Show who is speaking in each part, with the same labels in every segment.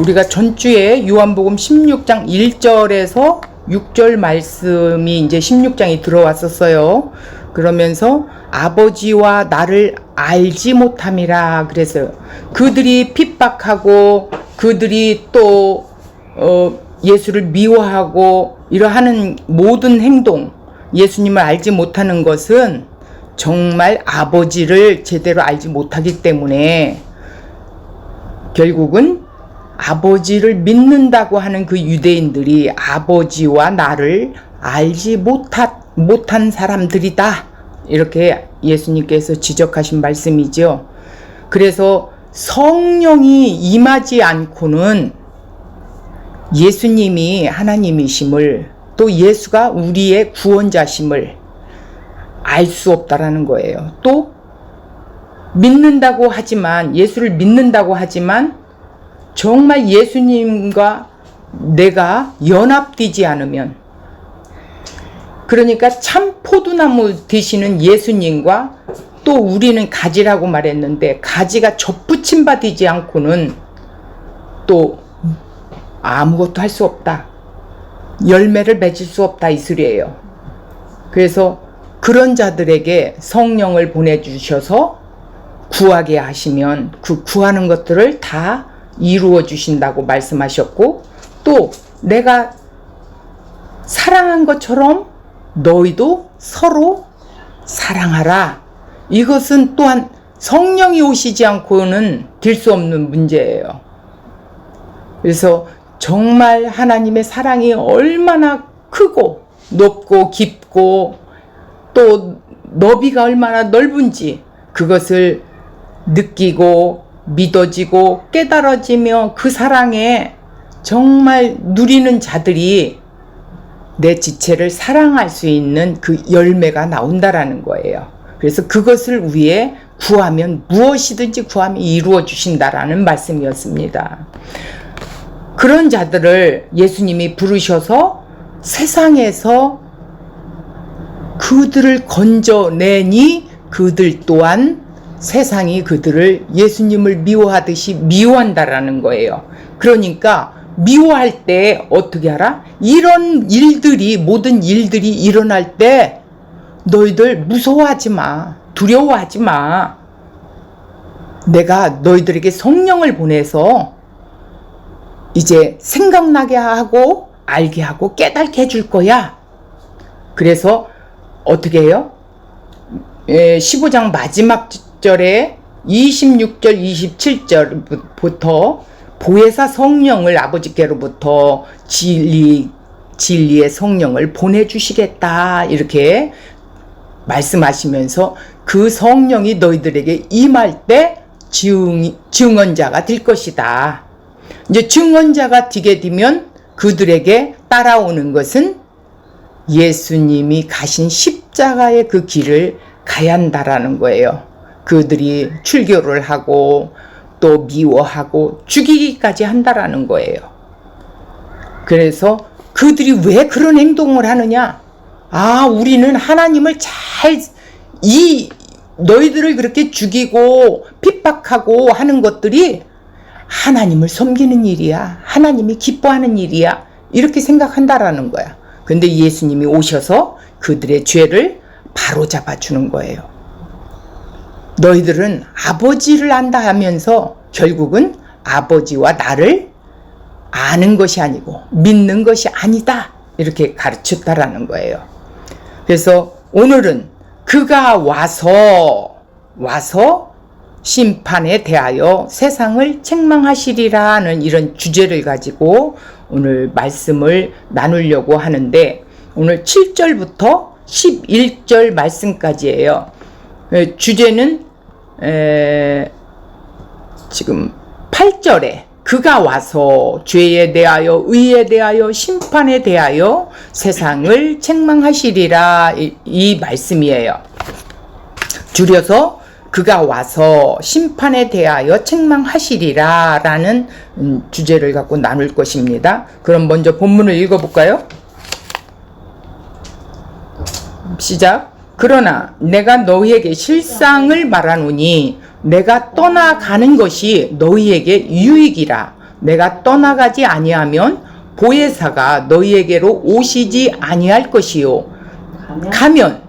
Speaker 1: 우리가 전주에 요한복음 16장 1절에서 6절 말씀이 이제 16장이 들어왔었어요. 그러면서 아버지와 나를 알지 못함이라 그랬어요. 그들이 핍박하고 그들이 또 예수를 미워하고 이러하는 모든 행동, 예수님을 알지 못하는 것은 정말 아버지를 제대로 알지 못하기 때문에 결국은 아버지를 믿는다고 하는 그 유대인들이 아버지와 나를 알지 못한 사람들이다. 이렇게 예수님께서 지적하신 말씀이죠. 그래서 성령이 임하지 않고는 예수님이 하나님이심을, 또 예수가 우리의 구원자심을 알 수 없다라는 거예요. 또 믿는다고 하지만, 예수를 믿는다고 하지만 정말 예수님과 내가 연합되지 않으면, 그러니까 참 포도나무 되시는 예수님과 또 우리는 가지라고 말했는데 가지가 접붙임 바 되지 않고는 또 아무것도 할 수 없다. 열매를 맺을 수 없다, 이 소리예요. 그래서 그런 자들에게 성령을 보내주셔서 구하게 하시면 그 구하는 것들을 다 이루어 주신다고 말씀하셨고, 또 내가 사랑한 것처럼 너희도 서로 사랑하라. 이것은 또한 성령이 오시지 않고는 될 수 없는 문제예요. 그래서 정말 하나님의 사랑이 얼마나 크고 높고 깊고 또 너비가 얼마나 넓은지 그것을 느끼고 믿어지고 깨달아지며 그 사랑에 정말 누리는 자들이 내 지체를 사랑할 수 있는 그 열매가 나온다라는 거예요. 그래서 그것을 위해 구하면 무엇이든지 구하면 이루어 주신다라는 말씀이었습니다. 그런 자들을 예수님이 부르셔서 세상에서 그들을 건져내니 그들 또한 세상이 그들을 예수님을 미워하듯이 미워한다라는 거예요. 그러니까 미워할 때 어떻게 하라? 이런 일들이, 모든 일들이 일어날 때 너희들 무서워하지 마. 두려워하지 마. 내가 너희들에게 성령을 보내서 이제 생각나게 하고 알게 하고 깨닫게 해줄 거야. 그래서 어떻게 해요? 15장 마지막 절에 26절 27절부터 보혜사 성령을 아버지께로부터 진리의 성령을 보내주시겠다, 이렇게 말씀하시면서 그 성령이 너희들에게 임할 때 증언자가 될 것이다. 이제 증언자가 되게 되면 그들에게 따라오는 것은 예수님이 가신 십자가의 그 길을 가야 한다라는 거예요. 그들이 출교를 하고 또 미워하고 죽이기까지 한다라는 거예요. 그래서 그들이 왜 그런 행동을 하느냐? 아, 우리는 하나님을 너희들을 그렇게 죽이고 핍박하고 하는 것들이 하나님을 섬기는 일이야. 하나님이 기뻐하는 일이야. 이렇게 생각한다라는 거야. 근데 예수님이 오셔서 그들의 죄를 바로잡아 주는 거예요. 너희들은 아버지를 안다 하면서 결국은 아버지와 나를 아는 것이 아니고 믿는 것이 아니다, 이렇게 가르쳤다라는 거예요. 그래서 오늘은 그가 와서 심판에 대하여 세상을 책망하시리라는 이런 주제를 가지고 오늘 말씀을 나누려고 하는데, 오늘 7절부터 11절 말씀까지예요. 주제는 지금 8절에 그가 와서 죄에 대하여 의에 대하여 심판에 대하여 세상을 책망하시리라, 이 말씀이에요. 줄여서 그가 와서 심판에 대하여 책망하시리라 라는 주제를 갖고 나눌 것입니다. 그럼 먼저 본문을 읽어볼까요? 시작. 그러나 내가 너희에게 실상을 말하노니 내가 떠나가는 것이 너희에게 유익이라. 내가 떠나가지 아니하면 보혜사가 너희에게로 오시지 아니할 것이요 가면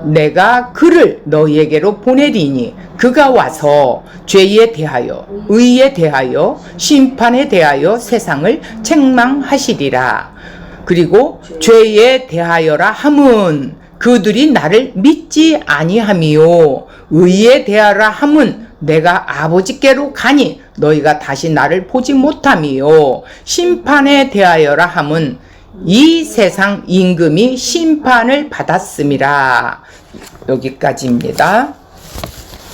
Speaker 1: 내가 그를 너희에게로 보내리니 그가 와서 죄에 대하여 의에 대하여 심판에 대하여 세상을 책망하시리라. 그리고 죄에 대하여라 함은 그들이 나를 믿지 아니함이요 의에 대하여라 함은 내가 아버지께로 가니 너희가 다시 나를 보지 못함이요 심판에 대하여라 함은 이 세상 임금이 심판을 받았음이라. 여기까지입니다.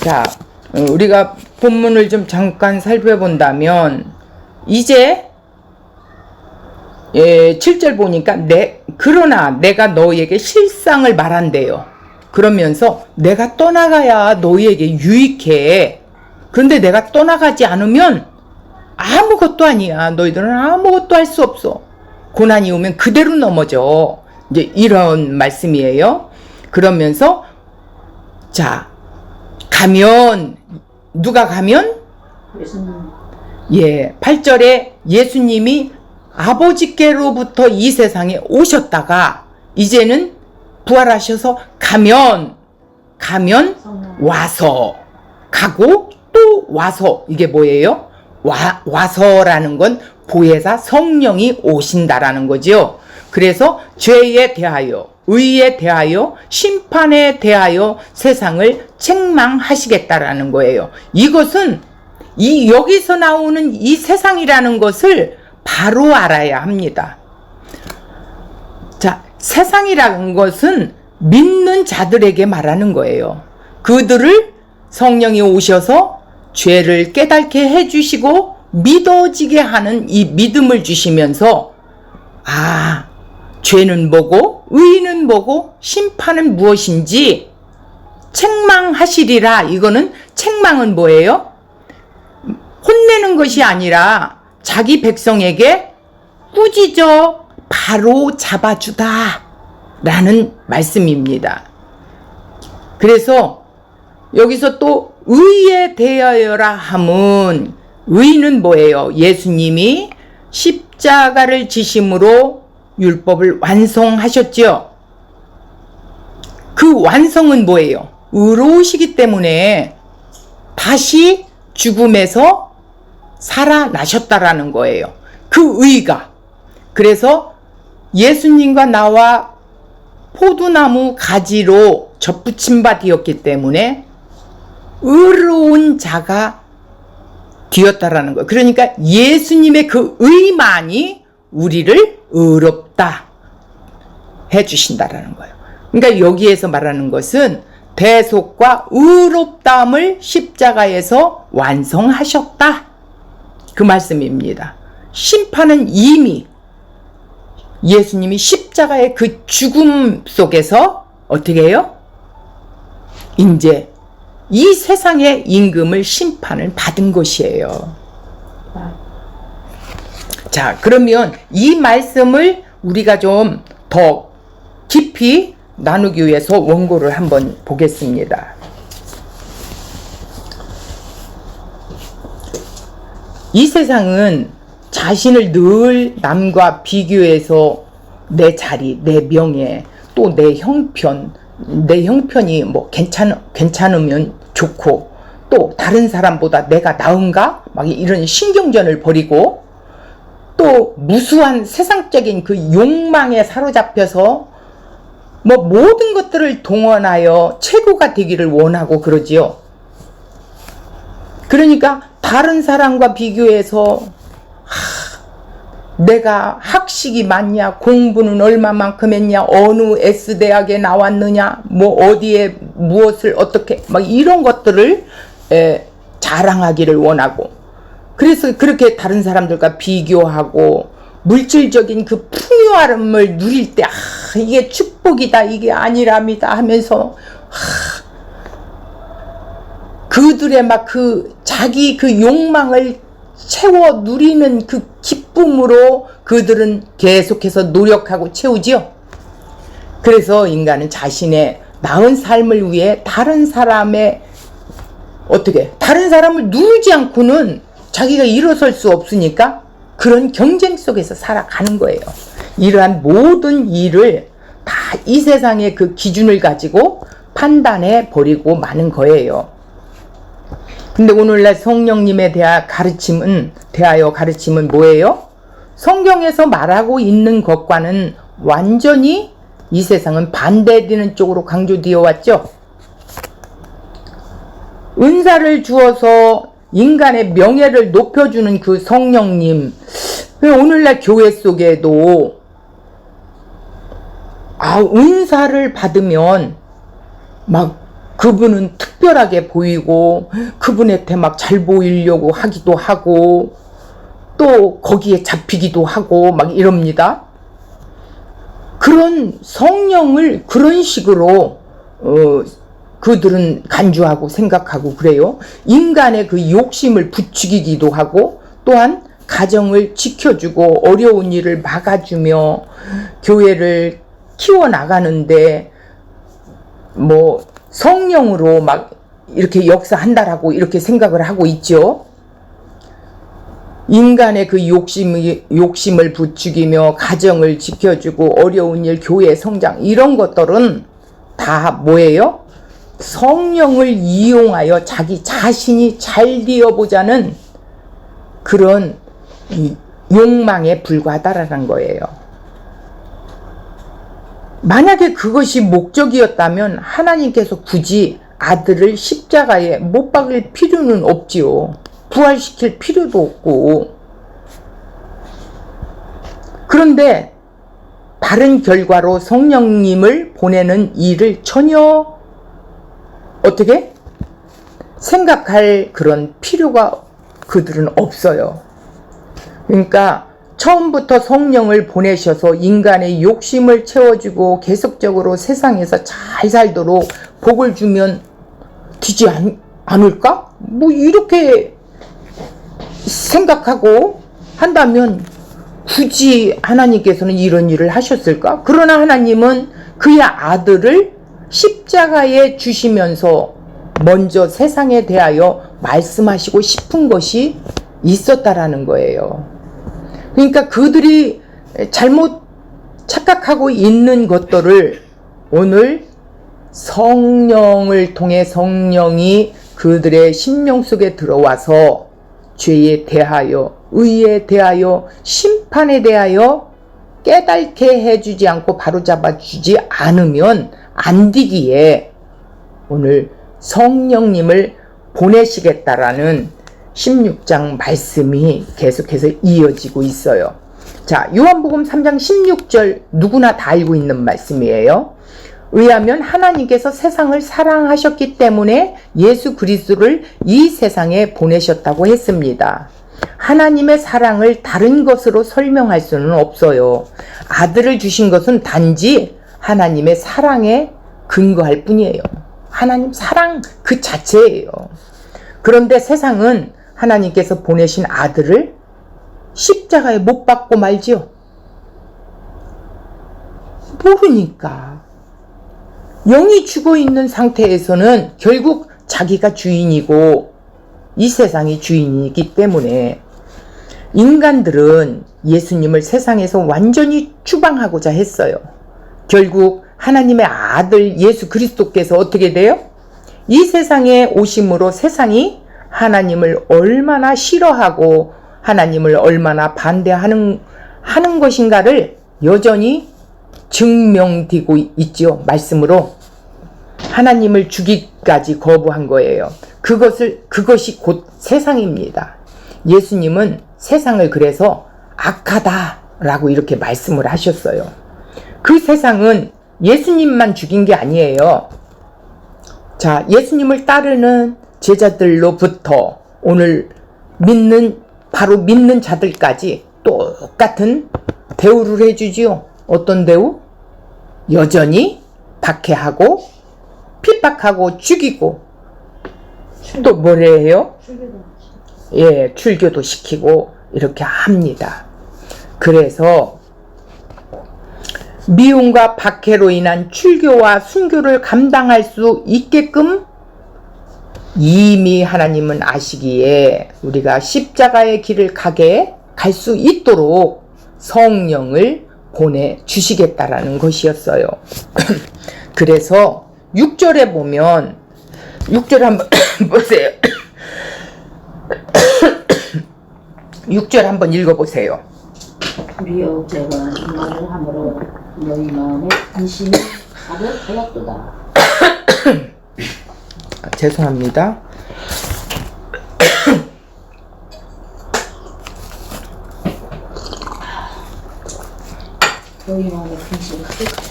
Speaker 1: 자, 우리가 본문을 좀 잠깐 살펴본다면 이제 7절 보니까 그러나 내가 너희에게 실상을 말한대요. 그러면서 내가 떠나가야 너희에게 유익해. 그런데 내가 떠나가지 않으면 아무것도 아니야. 너희들은 아무것도 할 수 없어. 고난이 오면 그대로 넘어져. 이제 이런 말씀이에요. 그러면서 자, 가면 누가 가면?
Speaker 2: 예수님.
Speaker 1: 예, 8절에 예수님이 아버지께로부터 이 세상에 오셨다가 이제는 부활하셔서 가면 와서 가고 또 와서 이게 뭐예요? 와서라는 건 보혜사 성령이 오신다라는 거죠. 그래서 죄에 대하여 의에 대하여 심판에 대하여 세상을 책망하시겠다라는 거예요. 이것은 여기서 나오는 이 세상이라는 것을 바로 알아야 합니다. 자, 세상이라는 것은 믿는 자들에게 말하는 거예요. 그들을 성령이 오셔서 죄를 깨닫게 해주시고 믿어지게 하는 이 믿음을 주시면서 죄는 뭐고 의는 뭐고 심판은 무엇인지 책망하시리라. 이거는 책망은 뭐예요? 혼내는 것이 아니라 자기 백성에게 꾸짖어 바로 잡아주다 라는 말씀입니다. 그래서 여기서 또 의에 대하여라 함은 의는 뭐예요? 예수님이 십자가를 지심으로 율법을 완성하셨죠. 그 완성은 뭐예요? 의로우시기 때문에 다시 죽음에서 살아나셨다라는 거예요. 그 의가. 그래서 예수님과 나와 포도나무 가지로 접붙임 바 되었기 때문에 의로운 자가 되었다라는 거예요. 그러니까 예수님의 그 의만이 우리를 의롭다 해주신다라는 거예요. 그러니까 여기에서 말하는 것은 대속과 의롭다함을 십자가에서 완성하셨다. 그 말씀입니다. 심판은 이미 예수님이 십자가의 그 죽음 속에서 어떻게 해요? 이제 이 세상의 임금을 심판을 받은 것이에요. 자, 그러면 이 말씀을 우리가 좀 더 깊이 나누기 위해서 원고를 한번 보겠습니다. 이 세상은 자신을 늘 남과 비교해서 내 자리, 내 명예, 또 내 형편이 뭐 괜찮으면 좋고, 또 다른 사람보다 내가 나은가? 막 이런 신경전을 벌이고, 또 무수한 세상적인 그 욕망에 사로잡혀서 뭐 모든 것들을 동원하여 최고가 되기를 원하고 그러지요. 그러니까 다른 사람과 비교해서 내가 학식이 많냐, 공부는 얼마만큼 했냐, 어느 S대학에 나왔느냐, 뭐 어디에 무엇을 어떻게 막 이런 것들을 자랑하기를 원하고, 그래서 그렇게 다른 사람들과 비교하고 물질적인 그 풍요함을 누릴 때 이게 축복이다, 이게 아니랍니다 하면서 그들의 막 그 자기 그 욕망을 채워 누리는 그 기쁨으로 그들은 계속해서 노력하고 채우지요. 그래서 인간은 자신의 나은 삶을 위해 다른 사람의 다른 사람을 누르지 않고는 자기가 일어설 수 없으니까 그런 경쟁 속에서 살아가는 거예요. 이러한 모든 일을 다 이 세상의 그 기준을 가지고 판단해 버리고 마는 거예요. 근데 오늘날 성령님에 대하여 가르침은 뭐예요? 성경에서 말하고 있는 것과는 완전히 이 세상은 반대되는 쪽으로 강조되어 왔죠. 은사를 주어서 인간의 명예를 높여주는 그 성령님, 왜 오늘날 교회 속에도 은사를 받으면 막 그분은 특별하게 보이고 그분한테 막 잘 보이려고 하기도 하고 또 거기에 잡히기도 하고 막 이럽니다. 그런 성령을 그런 식으로 그들은 간주하고 생각하고 그래요. 인간의 그 욕심을 부추기기도 하고 또한 가정을 지켜주고 어려운 일을 막아주며 교회를 키워나가는데 뭐 성령으로 막 이렇게 역사한다라고 이렇게 생각을 하고 있죠. 인간의 그 욕심을 부추기며 가정을 지켜주고 어려운 일, 교회 성장 이런 것들은 다 뭐예요? 성령을 이용하여 자기 자신이 잘 되어보자는 그런 욕망에 불과하다라는 거예요. 만약에 그것이 목적이었다면 하나님께서 굳이 아들을 십자가에 못 박을 필요는 없지요. 부활시킬 필요도 없고. 그런데 다른 결과로 성령님을 보내는 일을 전혀 어떻게 생각할 그런 필요가 그들은 없어요. 그러니까 처음부터 성령을 보내셔서 인간의 욕심을 채워주고 계속적으로 세상에서 잘 살도록 복을 주면 되지 않을까? 뭐 이렇게 생각하고 한다면 굳이 하나님께서는 이런 일을 하셨을까? 그러나 하나님은 그의 아들을 십자가에 주시면서 먼저 세상에 대하여 말씀하시고 싶은 것이 있었다라는 거예요. 그러니까 그들이 잘못 착각하고 있는 것들을 오늘 성령을 통해 성령이 그들의 심령 속에 들어와서 죄에 대하여, 의에 대하여, 심판에 대하여 깨닫게 해주지 않고 바로잡아 주지 않으면 안 되기에 오늘 성령님을 보내시겠다라는 16장 말씀이 계속해서 이어지고 있어요. 자, 요한복음 3장 16절 누구나 다 알고 있는 말씀이에요. 의하면 하나님께서 세상을 사랑하셨기 때문에 예수 그리스도를 이 세상에 보내셨다고 했습니다. 하나님의 사랑을 다른 것으로 설명할 수는 없어요. 아들을 주신 것은 단지 하나님의 사랑에 근거할 뿐이에요. 하나님 사랑 그 자체예요. 그런데 세상은 하나님께서 보내신 아들을 십자가에 못 박고 말지요. 모르니까. 영이 죽어있는 상태에서는 결국 자기가 주인이고 이 세상이 주인이기 때문에 인간들은 예수님을 세상에서 완전히 추방하고자 했어요. 결국 하나님의 아들 예수 그리스도께서 어떻게 돼요? 이 세상에 오심으로 세상이 하나님을 얼마나 싫어하고 하나님을 얼마나 반대하는 것인가를 여전히 증명되고 있지요. 말씀으로 하나님을 주기까지 거부한 거예요. 그것이 곧 세상입니다. 예수님은 세상을 그래서 악하다라고 이렇게 말씀을 하셨어요. 그 세상은 예수님만 죽인 게 아니에요. 자, 예수님을 따르는 제자들로부터 오늘 믿는 자들까지 똑같은 대우를 해주지요. 어떤 대우? 여전히 박해하고 핍박하고 죽이고 또 뭐래 해요? 예, 출교도 시키고 이렇게 합니다. 그래서 미움과 박해로 인한 출교와 순교를 감당할 수 있게끔 이미 하나님은 아시기에 우리가 십자가의 길을 가게 갈 수 있도록 성령을 보내주시겠다라는 것이었어요. 그래서 6절에 보면 6절 한번 보세요. 6절 한번 읽어보세요.
Speaker 2: 우리여 제가 이 말을 함으로 너희 마음에 근심이 가득하였도다.
Speaker 1: 죄송합니다.
Speaker 2: 너희 마음에 근심이 가득하였도다.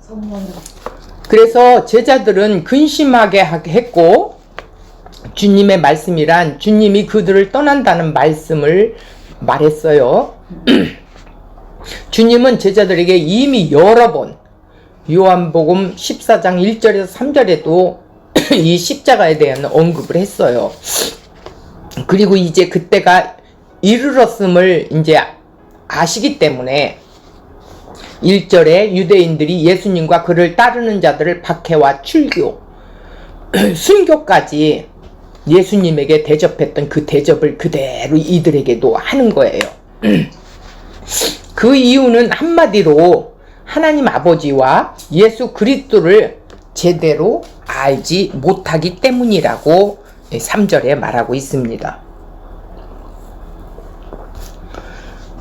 Speaker 2: 성령을
Speaker 1: 그래서 제자들은 근심하게 했고, 주님의 말씀이란 주님이 그들을 떠난다는 말씀을 말했어요. 주님은 제자들에게 이미 여러 번 요한복음 14장 1절에서 3절에도 이 십자가에 대한 언급을 했어요. 그리고 이제 그때가 이르렀음을 이제 아시기 때문에 1절에 유대인들이 예수님과 그를 따르는 자들을 박해와 출교, 순교까지 예수님에게 대접했던 그 대접을 그대로 이들에게도 하는 거예요. 그 이유는 한마디로 하나님 아버지와 예수 그리스도를 제대로 알지 못하기 때문이라고 3절에 말하고 있습니다.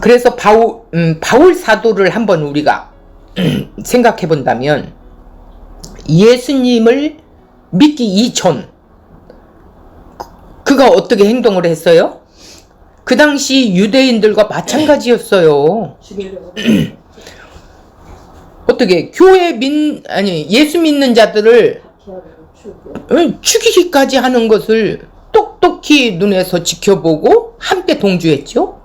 Speaker 1: 그래서 바울 사도를 한번 우리가 생각해 본다면, 예수님을 믿기 이전 그가 어떻게 행동을 했어요? 그 당시 유대인들과 마찬가지였어요. 어떻게 예수 믿는 자들을 죽이기까지 하는 것을 똑똑히 눈에서 지켜보고 함께 동조했죠.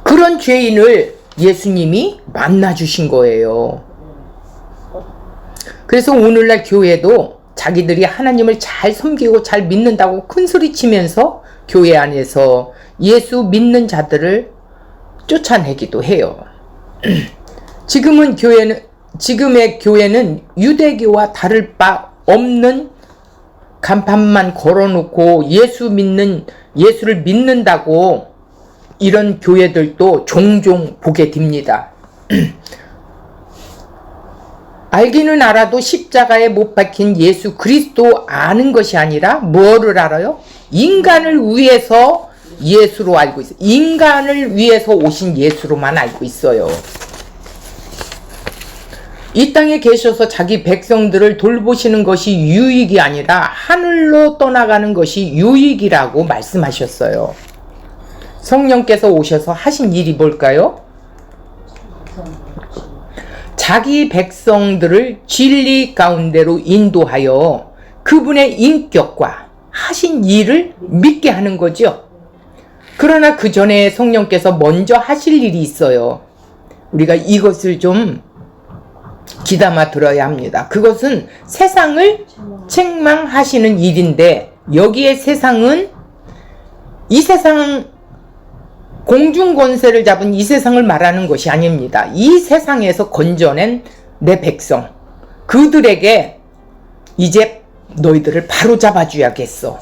Speaker 1: 그런 죄인을 예수님이 만나주신 거예요. 그래서 오늘날 교회도 자기들이 하나님을 잘 섬기고 잘 믿는다고 큰소리치면서 교회 안에서 예수 믿는 자들을 쫓아내기도 해요. 지금의 교회는 유대교와 다를 바 없는 간판만 걸어놓고 예수를 믿는다고 이런 교회들도 종종 보게 됩니다. 알기는 알아도 십자가에 못 박힌 예수 그리스도 아는 것이 아니라 뭐를 알아요? 인간을 위해서 예수로 알고 있어요. 인간을 위해서 오신 예수로만 알고 있어요. 이 땅에 계셔서 자기 백성들을 돌보시는 것이 유익이 아니라 하늘로 떠나가는 것이 유익이라고 말씀하셨어요. 성령께서 오셔서 하신 일이 뭘까요? 자기 백성들을 진리 가운데로 인도하여 그분의 인격과 하신 일을 믿게 하는 거죠. 그러나 그 전에 성령께서 먼저 하실 일이 있어요. 우리가 이것을 좀 귀담아 들어야 합니다. 그것은 세상을 책망하시는 일인데, 여기에 세상은 이 세상 공중 권세를 잡은 이 세상을 말하는 것이 아닙니다. 이 세상에서 건져낸 내 백성, 그들에게 이제 너희들을 바로 잡아줘야겠어.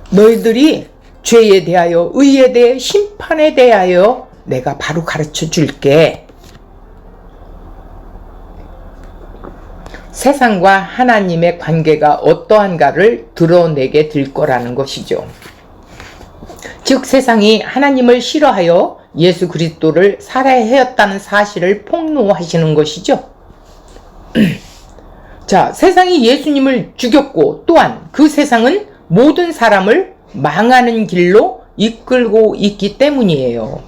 Speaker 1: 너희들이 죄에 대하여, 의에 대해, 심판에 대하여 내가 바로 가르쳐 줄게. 세상과 하나님의 관계가 어떠한가를 드러내게 될 거라는 것이죠. 즉 세상이 하나님을 싫어하여 예수 그리스도를 살아야 하였다는 사실을 폭로하시는 것이죠. 자, 세상이 예수님을 죽였고, 또한 그 세상은 모든 사람을 망하는 길로 이끌고 있기 때문이에요.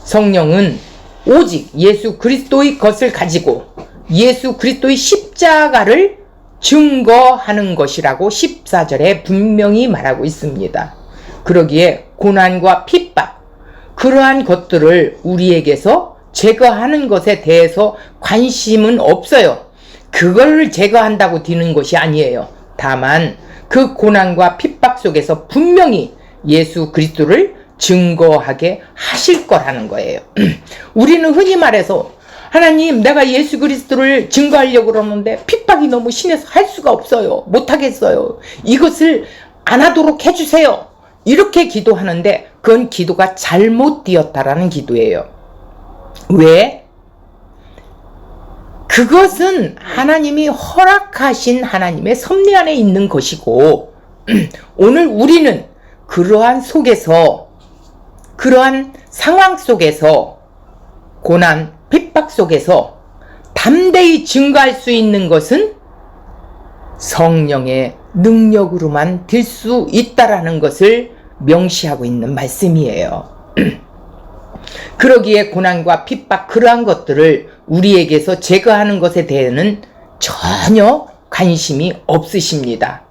Speaker 1: 성령은 오직 예수 그리스도의 것을 가지고 예수 그리스도의 십자가를 증거하는 것이라고 14절에 분명히 말하고 있습니다. 그러기에 고난과 핍박, 그러한 것들을 우리에게서 제거하는 것에 대해서 관심은 없어요. 그걸 제거한다고 되는 것이 아니에요. 다만 그 고난과 핍박 속에서 분명히 예수 그리스도를 증거하게 하실 거라는 거예요. 우리는 흔히 말해서 하나님, 내가 예수 그리스도를 증거하려고 그러는데 핍박이 너무 심해서 할 수가 없어요. 못하겠어요. 이것을 안 하도록 해주세요. 이렇게 기도하는데 그건 기도가 잘못되었다라는 기도예요. 왜? 그것은 하나님이 허락하신 하나님의 섭리 안에 있는 것이고 오늘 우리는 그러한 속에서 그러한 상황 속에서 고난, 핍박 속에서 담대히 증거할 수 있는 것은 성령의 능력으로만 될 수 있다라는 것을 명시하고 있는 말씀이에요. 그러기에 고난과 핍박 그러한 것들을 우리에게서 제거하는 것에 대해서는 전혀 관심이 없으십니다.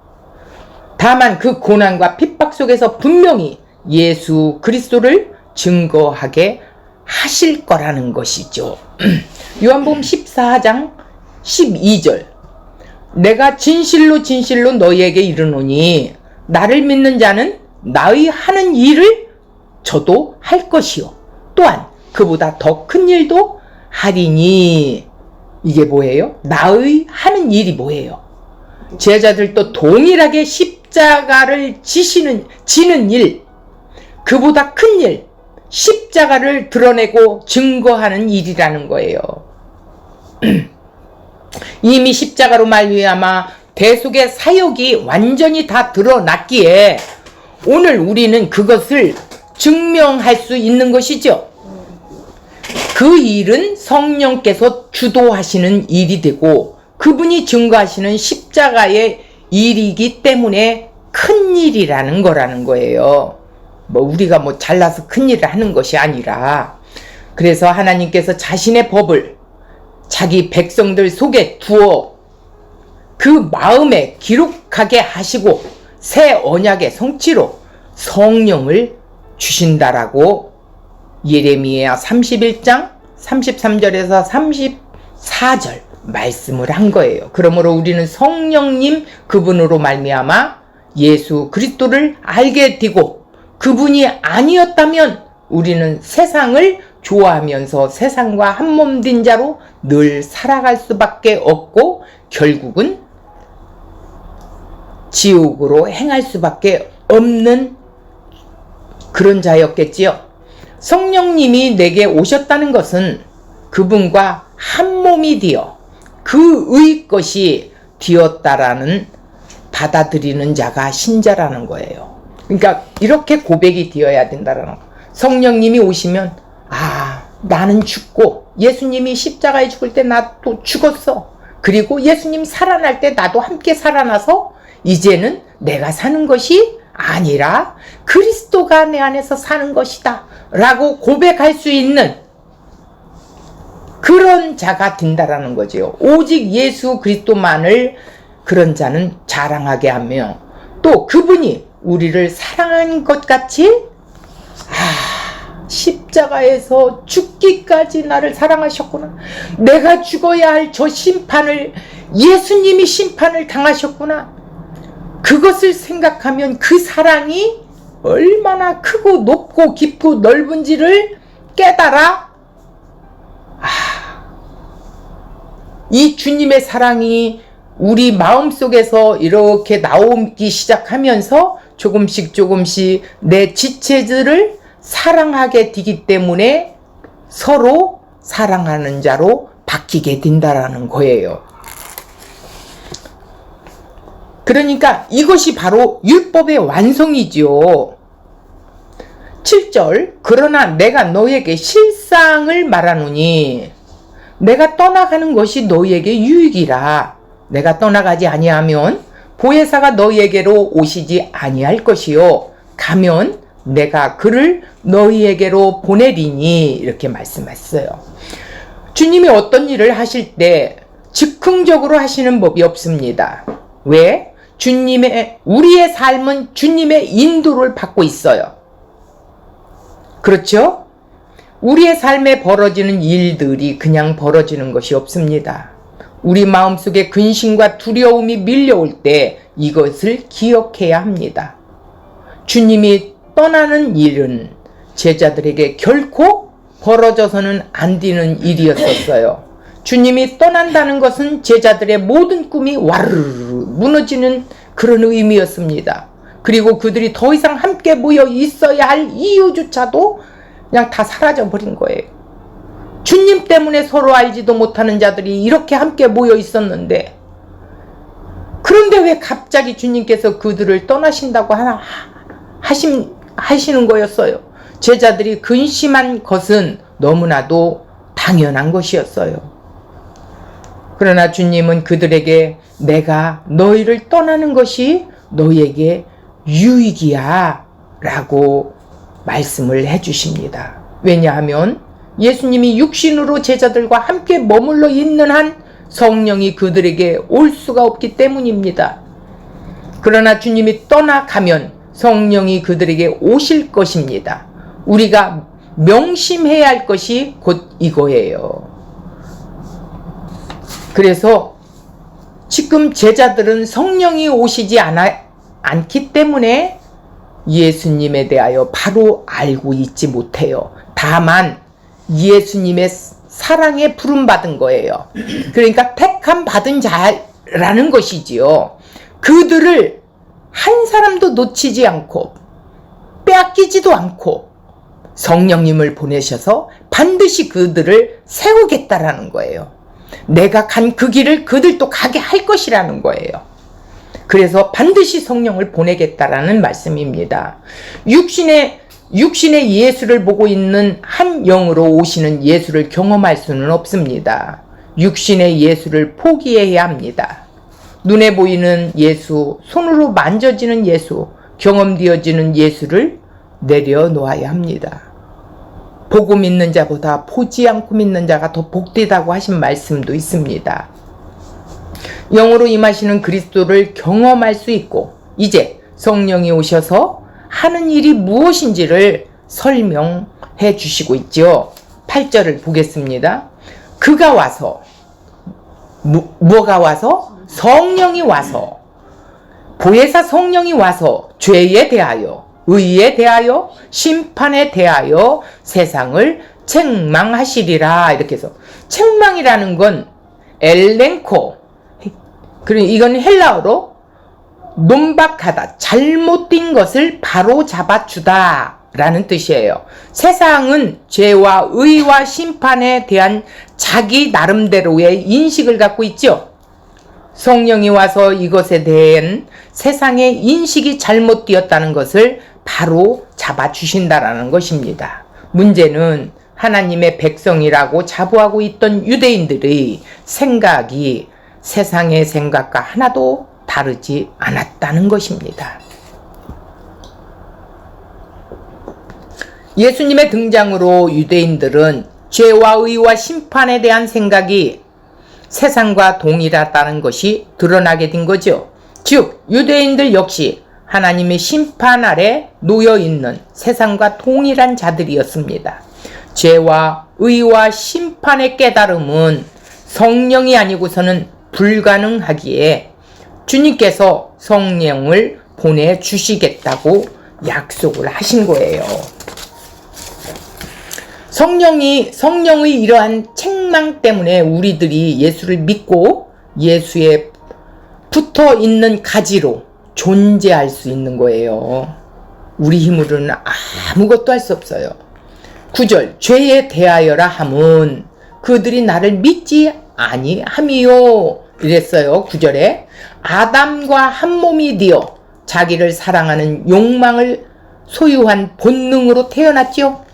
Speaker 1: 다만 그 고난과 핍박 속에서 분명히 예수 그리스도를 증거하게 하실 거라는 것이죠. 요한복음 14장 12절 내가 진실로 진실로 너희에게 이르노니 나를 믿는 자는 나의 하는 일을 저도 할 것이요 또한 그보다 더 큰 일도 하리니. 이게 뭐예요? 나의 하는 일이 뭐예요? 제자들도 동일하게 십자가를 지는 일, 그보다 큰 일, 십자가를 드러내고 증거하는 일이라는 거예요. 이미 십자가로 말미암아 대속의 사역이 완전히 다 드러났기에 오늘 우리는 그것을 증명할 수 있는 것이죠. 그 일은 성령께서 주도하시는 일이 되고 그분이 증거하시는 십자가의 일이기 때문에 큰 일이라는 거라는 거예요. 우리가 잘나서 큰 일을 하는 것이 아니라 그래서 하나님께서 자신의 법을 자기 백성들 속에 두어 그 마음에 기록하게 하시고 새 언약의 성취로 성령을 주신다라고 예레미야 31장 33절에서 34절 말씀을 한 거예요. 그러므로 우리는 성령님 그분으로 말미암아 예수 그리스도를 알게 되고 그분이 아니었다면 우리는 세상을 좋아하면서 세상과 한 몸 된 자로 늘 살아갈 수밖에 없고 결국은 지옥으로 행할 수밖에 없는 그런 자였겠지요. 성령님이 내게 오셨다는 것은 그분과 한 몸이 되어 그의 것이 되었다라는 받아들이는 자가 신자라는 거예요. 그러니까 이렇게 고백이 되어야 된다라는 거. 성령님이 오시면 나는 죽고 예수님이 십자가에 죽을 때 나도 죽었어. 그리고 예수님 살아날 때 나도 함께 살아나서 이제는 내가 사는 것이 아니라 그리스도가 내 안에서 사는 것이다 라고 고백할 수 있는 그런 자가 된다라는 거죠. 오직 예수 그리스도만을 그런 자는 자랑하게 하며 또 그분이 우리를 사랑한 것 같이 십자가에서 죽기까지 나를 사랑하셨구나. 내가 죽어야 할 저 심판을 예수님이 심판을 당하셨구나. 그것을 생각하면 그 사랑이 얼마나 크고 높고 깊고 넓은지를 깨달아 이 주님의 사랑이 우리 마음속에서 이렇게 나오기 시작하면서 조금씩 내 지체들을 사랑하게 되기 때문에 서로 사랑하는 자로 바뀌게 된다라는 거예요. 그러니까 이것이 바로 율법의 완성이지요. 7절 그러나 내가 너에게 실상을 말하노니 내가 떠나가는 것이 너희에게 유익이라. 내가 떠나가지 아니하면 보혜사가 너희에게로 오시지 아니할 것이요 가면 내가 그를 너희에게로 보내리니. 이렇게 말씀했어요. 주님이 어떤 일을 하실 때 즉흥적으로 하시는 법이 없습니다. 왜? 우리의 삶은 주님의 인도를 받고 있어요. 그렇죠? 우리의 삶에 벌어지는 일들이 그냥 벌어지는 것이 없습니다. 우리 마음속에 근심과 두려움이 밀려올 때 이것을 기억해야 합니다. 주님이 떠나는 일은 제자들에게 결코 벌어져서는 안 되는 일이었었어요. 주님이 떠난다는 것은 제자들의 모든 꿈이 와르르 무너지는 그런 의미였습니다. 그리고 그들이 더 이상 함께 모여 있어야 할 이유조차도 그냥 다 사라져 버린 거예요. 주님 때문에 서로 알지도 못하는 자들이 이렇게 함께 모여 있었는데, 그런데 왜 갑자기 주님께서 그들을 떠나신다고 하시는 거였어요. 제자들이 근심한 것은 너무나도 당연한 것이었어요. 그러나 주님은 그들에게 내가 너희를 떠나는 것이 너희에게 유익이야 라고 말씀을 해주십니다. 왜냐하면 예수님이 육신으로 제자들과 함께 머물러 있는 한 성령이 그들에게 올 수가 없기 때문입니다. 그러나 주님이 떠나가면 성령이 그들에게 오실 것입니다. 우리가 명심해야 할 것이 곧 이거예요. 그래서 지금 제자들은 성령이 오시지 않기 때문에 예수님에 대하여 바로 알고 있지 못해요. 다만 예수님의 사랑에 부름받은 거예요. 그러니까 택함 받은 자라는 것이지요. 그들을 한 사람도 놓치지 않고 빼앗기지도 않고 성령님을 보내셔서 반드시 그들을 세우겠다라는 거예요. 내가 간 그 길을 그들도 가게 할 것이라는 거예요. 그래서 반드시 성령을 보내겠다라는 말씀입니다. 육신의 예수를 보고 있는 한 영으로 오시는 예수를 경험할 수는 없습니다. 육신의 예수를 포기해야 합니다. 눈에 보이는 예수, 손으로 만져지는 예수, 경험되어지는 예수를 내려놓아야 합니다. 보고 믿는 자보다 보지 않고 믿는 자가 더 복되다고 하신 말씀도 있습니다. 영으로 임하시는 그리스도를 경험할 수 있고, 이제 성령이 오셔서 하는 일이 무엇인지를 설명해 주시고 있죠. 8절을 보겠습니다. 그가 와서, 뭐가 와서? 성령이 와서, 보혜사 성령이 와서 죄에 대하여, 의에 대하여, 심판에 대하여 세상을 책망하시리라. 이렇게 해서 책망이라는 건 엘렌코, 그리고 이건 헬라어로 논박하다, 잘못된 것을 바로 잡아주다 라는 뜻이에요. 세상은 죄와 의와 심판에 대한 자기 나름대로의 인식을 갖고 있죠. 성령이 와서 이것에 대한 세상의 인식이 잘못되었다는 것을 바로 잡아주신다라는 것입니다. 문제는 하나님의 백성이라고 자부하고 있던 유대인들의 생각이 세상의 생각과 하나도 다르지 않았다는 것입니다. 예수님의 등장으로 유대인들은 죄와 의와 심판에 대한 생각이 세상과 동일하다는 것이 드러나게 된 거죠. 즉 유대인들 역시 하나님의 심판 아래 놓여있는 세상과 동일한 자들이었습니다. 죄와 의와 심판의 깨달음은 성령이 아니고서는 불가능하기에 주님께서 성령을 보내주시겠다고 약속을 하신 거예요. 성령의 이러한 책망 때문에 우리들이 예수를 믿고 예수에 붙어 있는 가지로 존재할 수 있는 거예요. 우리 힘으로는 아무것도 할 수 없어요. 9절, 죄에 대하여라 함은 그들이 나를 믿지 아니함이요. 이랬어요. 9절에 아담과 한 몸이 되어 자기를 사랑하는 욕망을 소유한 본능으로 태어났죠.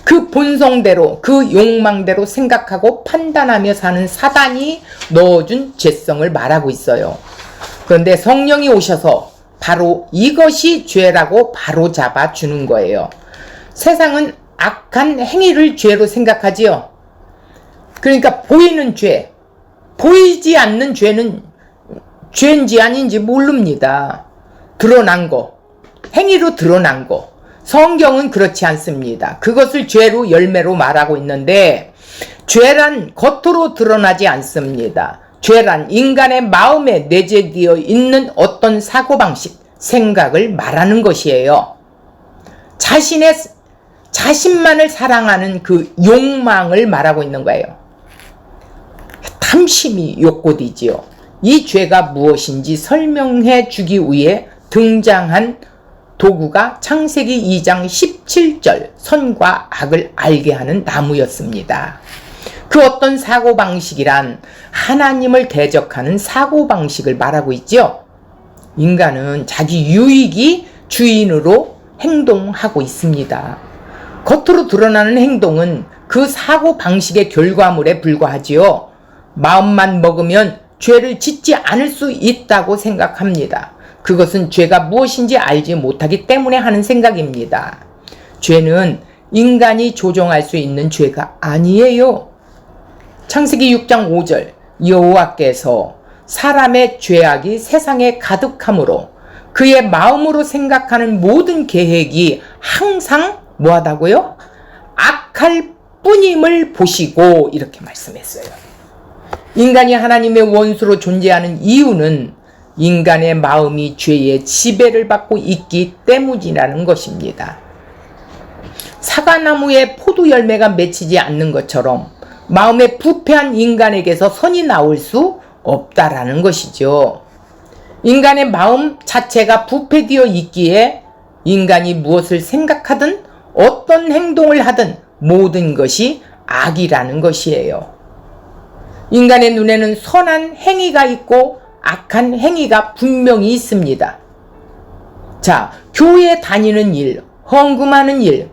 Speaker 1: 그 본성대로, 그 욕망대로 생각하고 판단하며 사는 사단이 넣어준 죄성을 말하고 있어요. 그런데 성령이 오셔서 바로 이것이 죄라고 바로 잡아주는 거예요. 세상은 악한 행위를 죄로 생각하지요. 그러니까 보이는 죄, 보이지 않는 죄는 죄인지 아닌지 모릅니다. 드러난 거, 행위로 드러난 거. 성경은 그렇지 않습니다. 그것을 죄로 열매로 말하고 있는데 죄란 겉으로 드러나지 않습니다. 죄란 인간의 마음에 내재되어 있는 어떤 사고방식, 생각을 말하는 것이에요. 자신만을 사랑하는 그 욕망을 말하고 있는 거예요. 탐심이 욕구이지요. 이 죄가 무엇인지 설명해 주기 위해 등장한 도구가 창세기 2장 17절 선과 악을 알게 하는 나무였습니다. 그 어떤 사고방식이란 하나님을 대적하는 사고방식을 말하고 있죠. 인간은 자기 유익이 주인으로 행동하고 있습니다. 겉으로 드러나는 행동은 그 사고방식의 결과물에 불과하지요. 마음만 먹으면 죄를 짓지 않을 수 있다고 생각합니다. 그것은 죄가 무엇인지 알지 못하기 때문에 하는 생각입니다. 죄는 인간이 조정할 수 있는 죄가 아니에요. 창세기 6장 5절 여호와께서 사람의 죄악이 세상에 가득하므로 그의 마음으로 생각하는 모든 계획이 항상 뭐하다고요? 악할 뿐임을 보시고 이렇게 말씀했어요. 인간이 하나님의 원수로 존재하는 이유는 인간의 마음이 죄의 지배를 받고 있기 때문이라는 것입니다. 사과나무에 포도 열매가 맺히지 않는 것처럼 마음에 부패한 인간에게서 선이 나올 수 없다라는 것이죠. 인간의 마음 자체가 부패되어 있기에 인간이 무엇을 생각하든 어떤 행동을 하든 모든 것이 악이라는 것이에요. 인간의 눈에는 선한 행위가 있고 악한 행위가 분명히 있습니다. 자, 교회에 다니는 일, 헌금하는 일,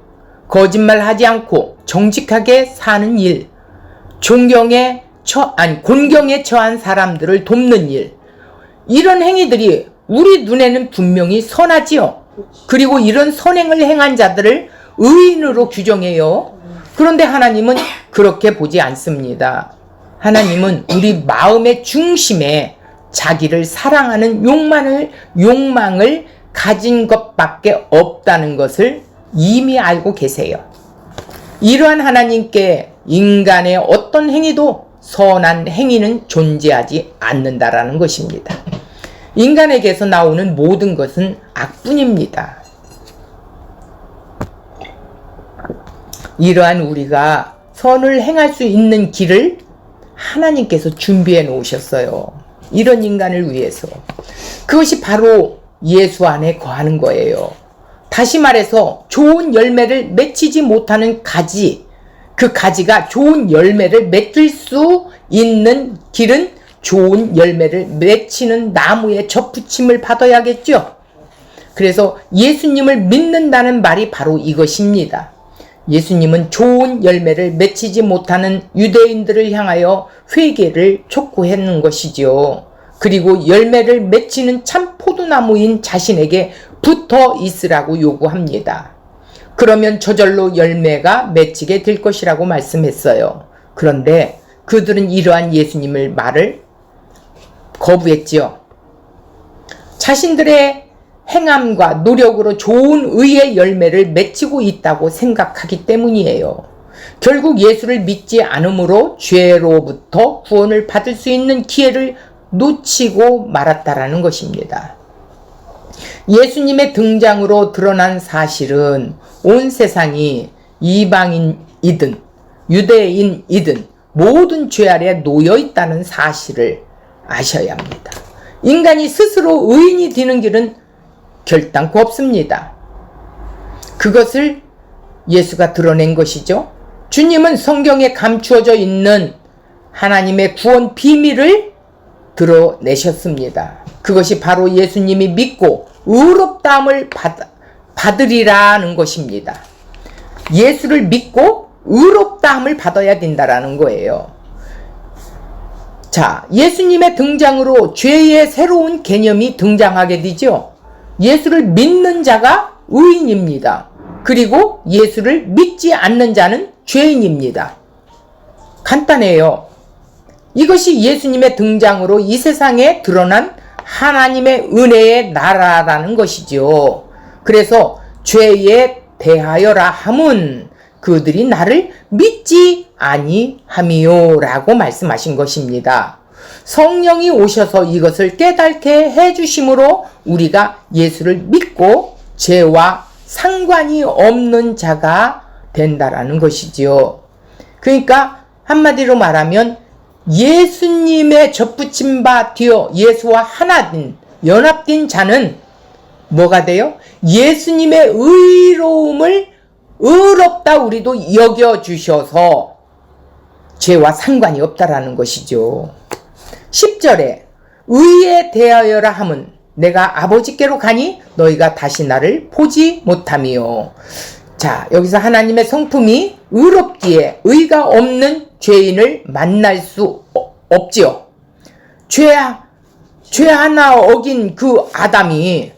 Speaker 1: 거짓말하지 않고 정직하게 사는 일, 곤경에 처한 사람들을 돕는 일, 이런 행위들이 우리 눈에는 분명히 선하지요. 그리고 이런 선행을 행한 자들을 의인으로 규정해요. 그런데 하나님은 그렇게 보지 않습니다. 하나님은 우리 마음의 중심에 자기를 사랑하는 욕망을 가진 것밖에 없다는 것을 이미 알고 계세요. 이러한 하나님께 인간의 어떤 행위도 선한 행위는 존재하지 않는다라는 것입니다. 인간에게서 나오는 모든 것은 악뿐입니다. 이러한 우리가 선을 행할 수 있는 길을 하나님께서 준비해 놓으셨어요. 이런 인간을 위해서. 그것이 바로 예수 안에 거하는 거예요. 다시 말해서 좋은 열매를 맺히지 못하는 가지, 그 가지가 좋은 열매를 맺을 수 있는 길은 좋은 열매를 맺히는 나무에 접붙임을 받아야겠죠. 그래서 예수님을 믿는다는 말이 바로 이것입니다. 예수님은 좋은 열매를 맺히지 못하는 유대인들을 향하여 회개를 촉구하는 것이지요. 그리고 열매를 맺히는 참 포도나무인 자신에게 붙어 있으라고 요구합니다. 그러면 저절로 열매가 맺히게 될 것이라고 말씀했어요. 그런데 그들은 이러한 예수님의 말을 거부했지요. 자신들의 행함과 노력으로 좋은 의의 열매를 맺히고 있다고 생각하기 때문이에요. 결국 예수를 믿지 않으므로 죄로부터 구원을 받을 수 있는 기회를 놓치고 말았다라는 것입니다. 예수님의 등장으로 드러난 사실은 온 세상이 이방인이든 유대인이든 모든 죄 아래 놓여 있다는 사실을 아셔야 합니다. 인간이 스스로 의인이 되는 길은 결단코 없습니다. 그것을 예수가 드러낸 것이죠. 주님은 성경에 감추어져 있는 하나님의 구원 비밀을 드러내셨습니다. 그것이 바로 예수님이 믿고 의롭다함을 받으리라는 것입니다. 예수를 믿고 의롭다함을 받아야 된다라는 거예요. 자, 예수님의 등장으로 죄의 새로운 개념이 등장하게 되죠. 예수를 믿는 자가 의인입니다. 그리고 예수를 믿지 않는 자는 죄인입니다. 간단해요. 이것이 예수님의 등장으로 이 세상에 드러난 하나님의 은혜의 나라라는 것이죠. 그래서 죄에 대하여라 함은 그들이 나를 믿지 아니함이요 라고 말씀하신 것입니다. 성령이 오셔서 이것을 깨닫게 해주심으로 우리가 예수를 믿고 죄와 상관이 없는 자가 된다라는 것이지요. 그러니까 한마디로 말하면 예수님의 접붙임 바 되어 예수와 하나된 연합된 자는 뭐가 돼요? 예수님의 의로움을 의롭다 우리도 여겨주셔서 죄와 상관이 없다라는 것이죠. 10절에 의에 대하여라 함은 내가 아버지께로 가니 너희가 다시 나를 보지 못하며. 자, 여기서 하나님의 성품이 의롭기에 의가 없는 죄인을 만날 수 없지요. 죄 하나 어긴 그 아담이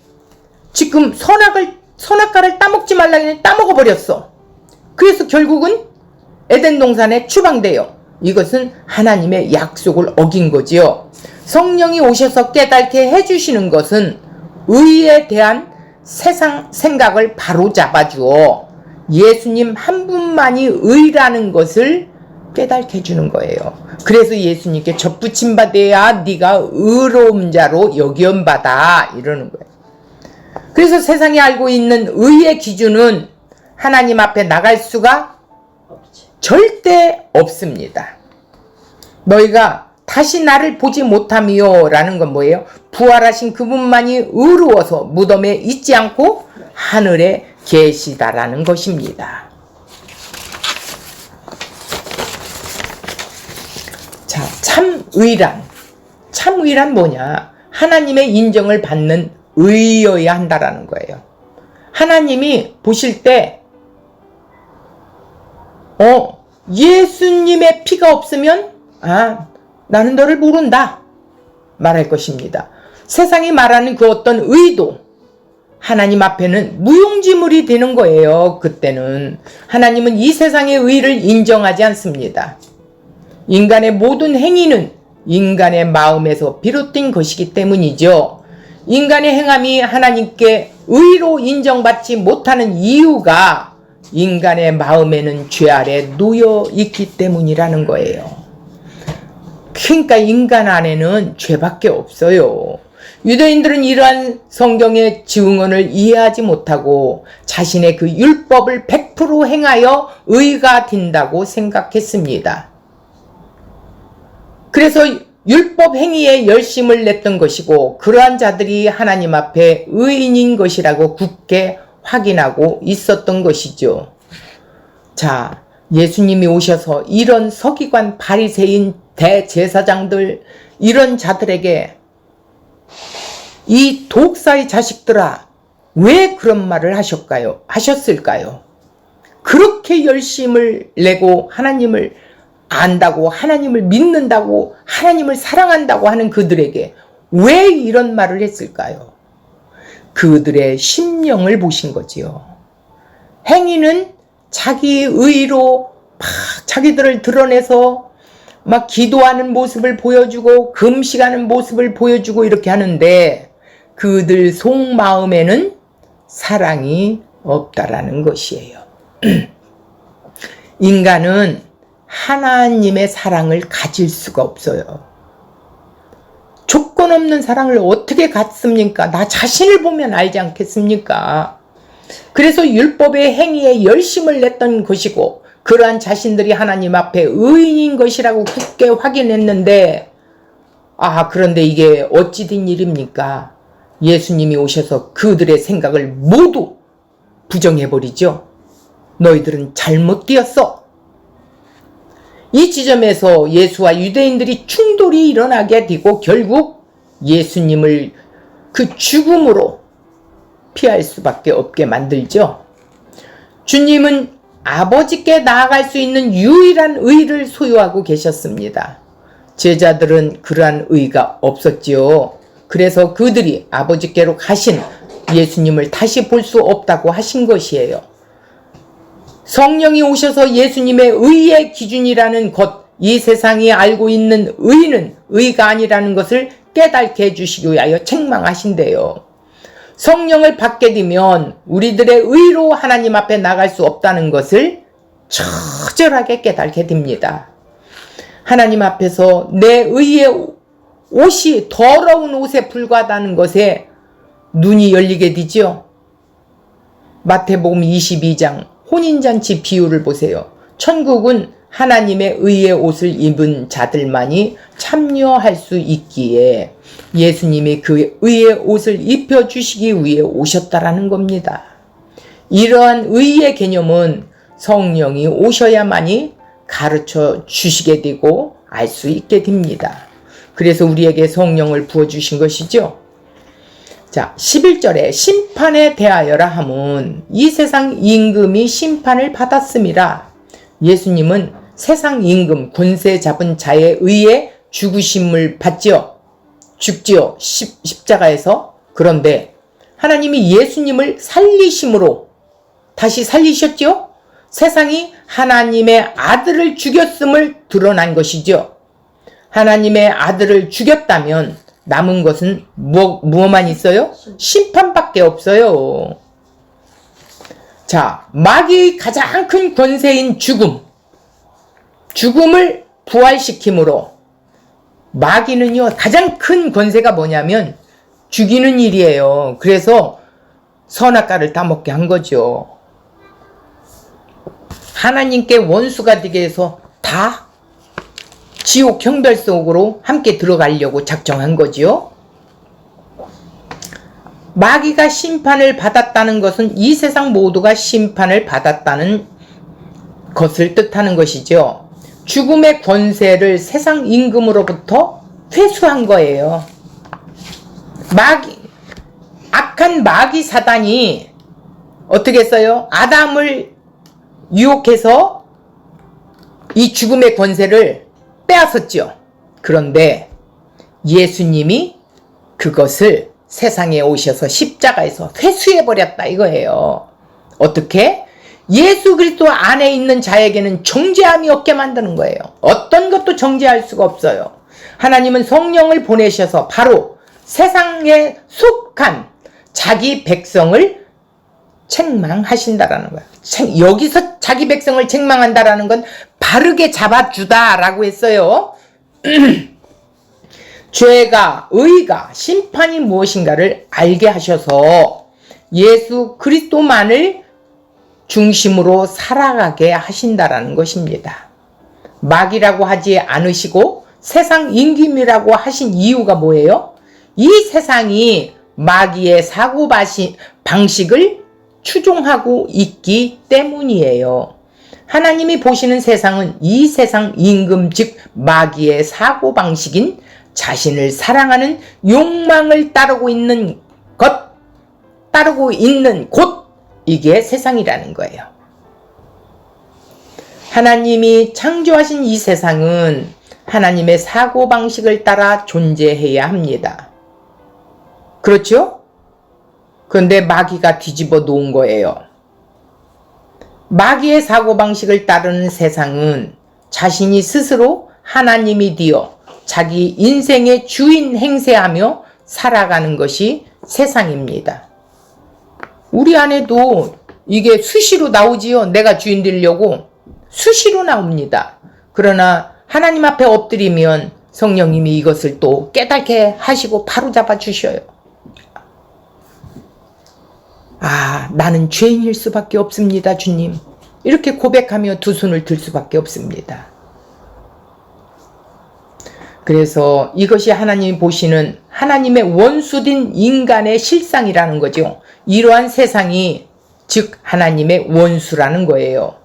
Speaker 1: 지금 선악과를 따먹지 말라고 했는데 따먹어버렸어. 그래서 결국은 에덴 동산에 추방돼요. 이것은 하나님의 약속을 어긴 거지요. 성령이 오셔서 깨닫게 해주시는 것은 의에 대한 세상 생각을 바로잡아 주어 예수님 한 분만이 의라는 것을 깨닫게 해주는 거예요. 그래서 예수님께 접붙임 받아야 네가 의로운 자로 여김받아 이러는 거예요. 그래서 세상이 알고 있는 의의 기준은 하나님 앞에 나갈 수가 절대 없습니다. 너희가 다시 나를 보지 못하며 라는 건 뭐예요? 부활하신 그분만이 의로워서 무덤에 있지 않고 하늘에 계시다라는 것입니다. 자, 참의란 뭐냐? 하나님의 인정을 받는 의여야 한다라는 거예요. 하나님이 보실 때 예수님의 피가 없으면 나는 너를 모른다 말할 것입니다. 세상이 말하는 그 어떤 의도 하나님 앞에는 무용지물이 되는 거예요. 그때는 하나님은 이 세상의 의를 인정하지 않습니다. 인간의 모든 행위는 인간의 마음에서 비롯된 것이기 때문이죠. 인간의 행함이 하나님께 의로 인정받지 못하는 이유가 인간의 마음에는 죄 아래 놓여 있기 때문이라는 거예요. 그러니까 인간 안에는 죄밖에 없어요. 유대인들은 이러한 성경의 증언을 이해하지 못하고 자신의 그 율법을 100% 행하여 의가 된다고 생각했습니다. 그래서 율법 행위에 열심을 냈던 것이고 그러한 자들이 하나님 앞에 의인인 것이라고 굳게 확인하고 있었던 것이죠. 자, 예수님이 오셔서 이런 서기관, 바리새인, 대제사장들 이런 자들에게 이 독사의 자식들아 왜 그런 말을 하셨을까요? 그렇게 열심을 내고 하나님을 안다고 하나님을 믿는다고 하나님을 사랑한다고 하는 그들에게 왜 이런 말을 했을까요? 그들의 심령을 보신 거지요. 행위는 자기 의로 막 자기들을 드러내서 막 기도하는 모습을 보여주고 금식하는 모습을 보여주고 이렇게 하는데 그들 속마음에는 사랑이 없다라는 것이에요. 인간은 하나님의 사랑을 가질 수가 없어요. 조건 없는 사랑을 어떻게 갖습니까? 나 자신을 보면 알지 않겠습니까? 그래서 율법의 행위에 열심을 냈던 것이고 그러한 자신들이 하나님 앞에 의인인 것이라고 굳게 확인했는데 그런데 이게 어찌 된 일입니까? 예수님이 오셔서 그들의 생각을 모두 부정해버리죠. 너희들은 잘못 되었어. 이 지점에서 예수와 유대인들이 충돌이 일어나게 되고 결국 예수님을 그 죽음으로 피할 수밖에 없게 만들죠. 주님은 아버지께 나아갈 수 있는 유일한 의를 소유하고 계셨습니다. 제자들은 그러한 의가 없었지요. 그래서 그들이 아버지께로 가신 예수님을 다시 볼 수 없다고 하신 것이에요. 성령이 오셔서 예수님의 의의 기준이라는 것, 이 세상이 알고 있는 의는 의가 아니라는 것을 깨닫게 해주시기 위하여 책망하신대요. 성령을 받게 되면 우리들의 의로 하나님 앞에 나갈 수 없다는 것을 처절하게 깨닫게 됩니다. 하나님 앞에서 내 의의 옷이 더러운 옷에 불과하다는 것에 눈이 열리게 되죠. 마태복음 22장 혼인잔치 비유를 보세요. 천국은 하나님의 의의 옷을 입은 자들만이 참여할 수 있기에 예수님이 그 의의 옷을 입혀주시기 위해 오셨다라는 겁니다. 이러한 의의 개념은 성령이 오셔야만이 가르쳐 주시게 되고 알 수 있게 됩니다. 그래서 우리에게 성령을 부어주신 것이죠. 자, 11절에 심판에 대하여라 함은 이 세상 임금이 심판을 받았음이라. 예수님은 세상 임금 권세 잡은 자에 의해 죽으심을 받지요. 죽지요. 십자가에서. 그런데 하나님이 예수님을 살리심으로 다시 살리셨죠. 세상이 하나님의 아들을 죽였음을 드러난 것이죠. 하나님의 아들을 죽였다면 남은 것은 무엇만 있어요? 심판밖에 없어요. 자, 마귀의 가장 큰 권세인 죽음을 부활시킴으로 마귀는요, 가장 큰 권세가 뭐냐면 죽이는 일이에요. 그래서 선악과를 따먹게 한 거죠. 하나님께 원수가 되게 해서 다 지옥 형벌 속으로 함께 들어가려고 작정한 거지요. 마귀가 심판을 받았다는 것은 이 세상 모두가 심판을 받았다는 것을 뜻하는 것이죠. 죽음의 권세를 세상 임금으로부터 회수한 거예요. 악한 마귀 사단이 어떻게 했어요? 아담을 유혹해서 이 죽음의 권세를 빼앗았죠. 그런데 예수님이 그것을 세상에 오셔서 십자가에서 회수해버렸다 이거예요. 어떻게? 예수 그리스도 안에 있는 자에게는 정죄함이 없게 만드는 거예요. 어떤 것도 정죄할 수가 없어요. 하나님은 성령을 보내셔서 바로 세상에 속한 자기 백성을 책망하신다라는 거예요. 여기서 자기 백성을 책망한다라는 건 바르게 잡아주다라고 했어요. 죄가, 의가, 심판이 무엇인가를 알게 하셔서 예수 그리스도만을 중심으로 살아가게 하신다라는 것입니다. 마귀라고 하지 않으시고 세상 임금이라고 하신 이유가 뭐예요? 이 세상이 마귀의 사고방식을 추종하고 있기 때문이에요. 하나님이 보시는 세상은 이 세상 임금 즉 마귀의 사고방식인 자신을 사랑하는 욕망을 따르고 있는 곳 이게 세상이라는 거예요. 하나님이 창조하신 이 세상은 하나님의 사고방식을 따라 존재해야 합니다. 그렇죠? 그런데 마귀가 뒤집어 놓은 거예요. 마귀의 사고방식을 따르는 세상은 자신이 스스로 하나님이 되어 자기 인생의 주인 행세하며 살아가는 것이 세상입니다. 우리 안에도 이게 수시로 나오지요. 내가 주인 되려고 수시로 나옵니다. 그러나 하나님 앞에 엎드리면 성령님이 이것을 또 깨닫게 하시고 바로 잡아 주셔요. 아, 나는 죄인일 수밖에 없습니다, 주님. 이렇게 고백하며 두 손을 들 수밖에 없습니다. 그래서 이것이 하나님이 보시는 하나님의 원수된 인간의 실상이라는 거죠. 이러한 세상이 즉 하나님의 원수라는 거예요.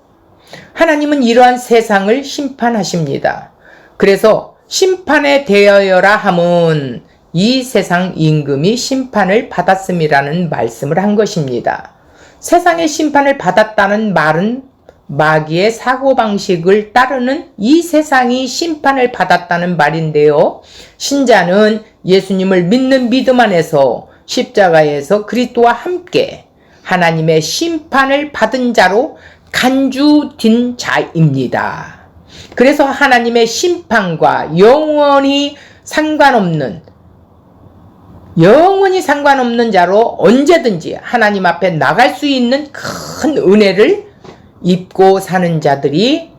Speaker 1: 하나님은 이러한 세상을 심판하십니다. 그래서 심판에 대하여라 함은 이 세상 임금이 심판을 받았음이라는 말씀을 한 것입니다. 세상의 심판을 받았다는 말은 마귀의 사고방식을 따르는 이 세상이 심판을 받았다는 말인데요. 신자는 예수님을 믿는 믿음 안에서 십자가에서 그리스도와 함께 하나님의 심판을 받은 자로 간주된 자입니다. 그래서 하나님의 심판과 영원히 상관없는 자로 언제든지 하나님 앞에 나갈 수 있는 큰 은혜를 입고 사는 자들이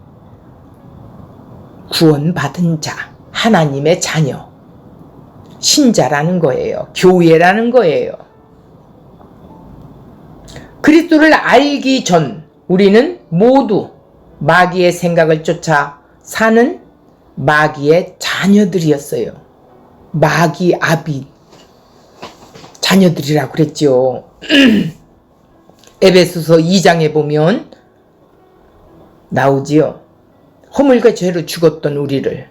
Speaker 1: 구원받은 자, 하나님의 자녀, 신자라는 거예요. 교회라는 거예요. 그리스도를 알기 전 우리는 모두 마귀의 생각을 쫓아 사는 마귀의 자녀들이었어요. 마귀 아비 자녀들이라고 그랬죠. 에베소서 2장에 보면 나오지요. 허물과 죄로 죽었던 우리를,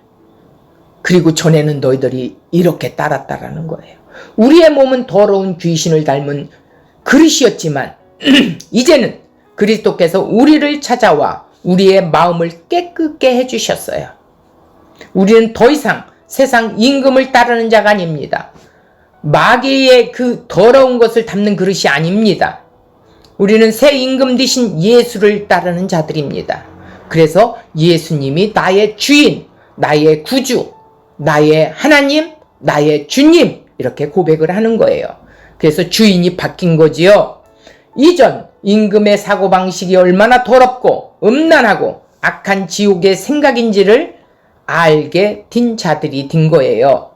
Speaker 1: 그리고 전에는 너희들이 이렇게 따랐다라는 거예요. 우리의 몸은 더러운 귀신을 닮은 그릇이었지만 이제는 그리스도께서 우리를 찾아와 우리의 마음을 깨끗게 해주셨어요. 우리는 더 이상 세상 임금을 따르는 자가 아닙니다. 마귀의 그 더러운 것을 담는 그릇이 아닙니다. 우리는 새 임금 되신 예수를 따르는 자들입니다. 그래서 예수님이 나의 주인, 나의 구주, 나의 하나님, 나의 주님, 이렇게 고백을 하는 거예요. 그래서 주인이 바뀐 거지요. 이전 임금의 사고방식이 얼마나 더럽고 음란하고 악한 지옥의 생각인지를 알게 된 자들이 된 거예요.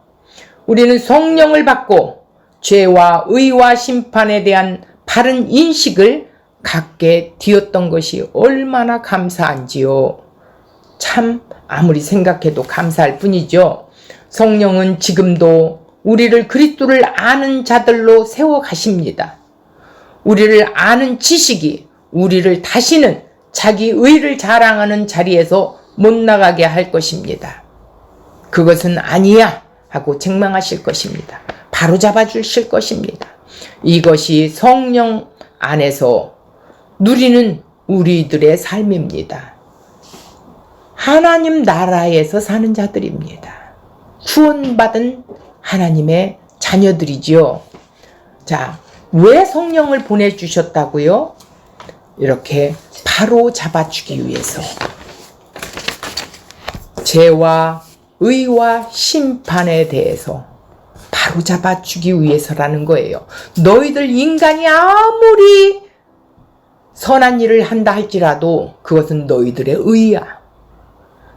Speaker 1: 우리는 성령을 받고 죄와 의와 심판에 대한 바른 인식을 갖게 되었던 것이 얼마나 감사한지요. 참 아무리 생각해도 감사할 뿐이죠. 성령은 지금도 우리를 그리스도를 아는 자들로 세워 가십니다. 우리를 아는 지식이 우리를 다시는 자기 의를 자랑하는 자리에서 못 나가게 할 것입니다. 그것은 아니야 하고 책망하실 것입니다. 바로잡아 주실 것입니다. 이것이 성령 안에서 누리는 우리들의 삶입니다. 하나님 나라에서 사는 자들입니다. 구원받은 하나님의 자녀들이지요. 자, 왜 성령을 보내주셨다고요? 이렇게 바로 잡아주기 위해서. 죄와 의와 심판에 대해서 바로 잡아주기 위해서라는 거예요. 너희들 인간이 아무리 선한 일을 한다 할지라도 그것은 너희들의 의야.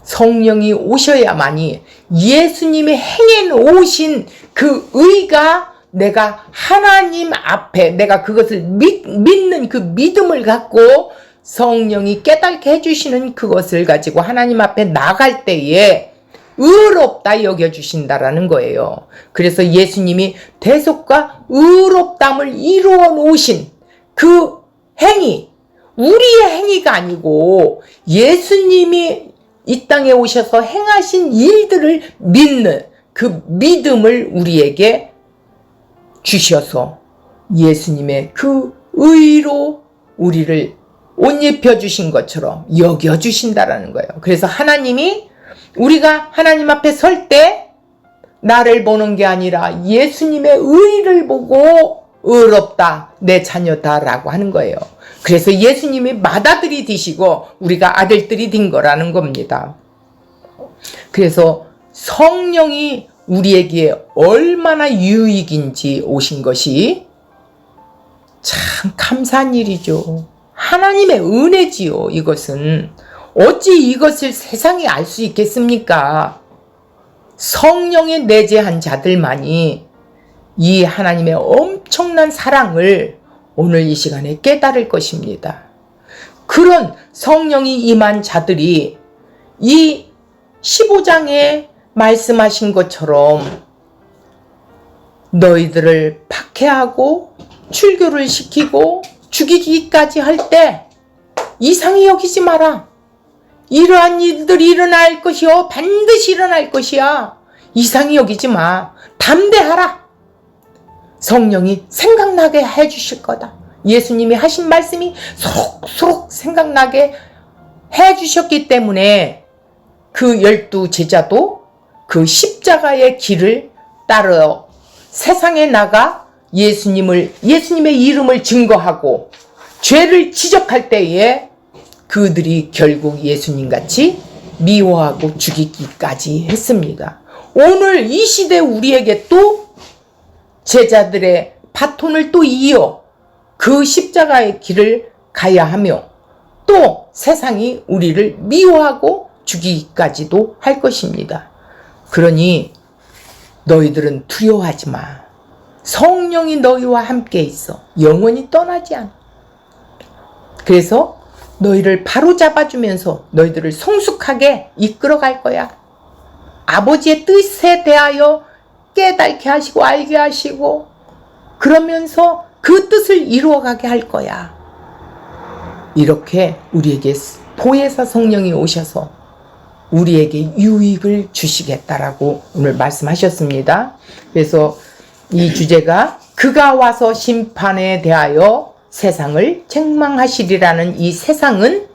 Speaker 1: 성령이 오셔야만이 예수님이 행해 오신 그 의가 내가 하나님 앞에 내가 그것을 믿는 그 믿음을 갖고 성령이 깨닫게 해주시는 그것을 가지고 하나님 앞에 나갈 때에 의롭다 여겨주신다라는 거예요. 그래서 예수님이 대속과 의롭담을 이루어 놓으신 그 행위, 우리의 행위가 아니고 예수님이 이 땅에 오셔서 행하신 일들을 믿는 그 믿음을 우리에게 주셔서 예수님의 그 의로 우리를 옷 입혀주신 것처럼 여겨주신다라는 거예요. 그래서 하나님이 우리가 하나님 앞에 설 때 나를 보는 게 아니라 예수님의 의를 보고 의롭다, 내 자녀다라고 하는 거예요. 그래서 예수님이 맏아들이 되시고 우리가 아들들이 된 거라는 겁니다. 그래서 성령이 우리에게 얼마나 유익인지 오신 것이 참 감사한 일이죠. 하나님의 은혜지요. 이것은 어찌 이것을 세상이 알 수 있겠습니까? 성령에 내재한 자들만이 이 하나님의 엄청난 사랑을 오늘 이 시간에 깨달을 것입니다. 그런 성령이 임한 자들이 이 15장에 말씀하신 것처럼 너희들을 박해하고 출교를 시키고 죽이기까지 할 때 이상히 여기지 마라. 이러한 일들이 일어날 것이요. 반드시 일어날 것이야. 이상히 여기지 마. 담대하라. 성령이 생각나게 해주실 거다. 예수님이 하신 말씀이 속속 생각나게 해주셨기 때문에 그 12 제자도 그 십자가의 길을 따라 세상에 나가 예수님의 이름을 증거하고 죄를 지적할 때에 그들이 결국 예수님같이 미워하고 죽이기까지 했습니다. 오늘 이 시대 우리에게 또 제자들의 바톤을 또 이어 그 십자가의 길을 가야 하며 또 세상이 우리를 미워하고 죽이기까지도 할 것입니다. 그러니 너희들은 두려워하지 마. 성령이 너희와 함께 있어. 영원히 떠나지 않아. 그래서 너희를 바로 잡아주면서 너희들을 성숙하게 이끌어갈 거야. 아버지의 뜻에 대하여 깨닫게 하시고 알게 하시고 그러면서 그 뜻을 이루어가게 할 거야. 이렇게 우리에게 보혜사 성령이 오셔서 우리에게 유익을 주시겠다라고 오늘 말씀하셨습니다. 그래서 이 주제가 그가 와서 심판에 대하여 세상을 책망하시리라는 이 세상은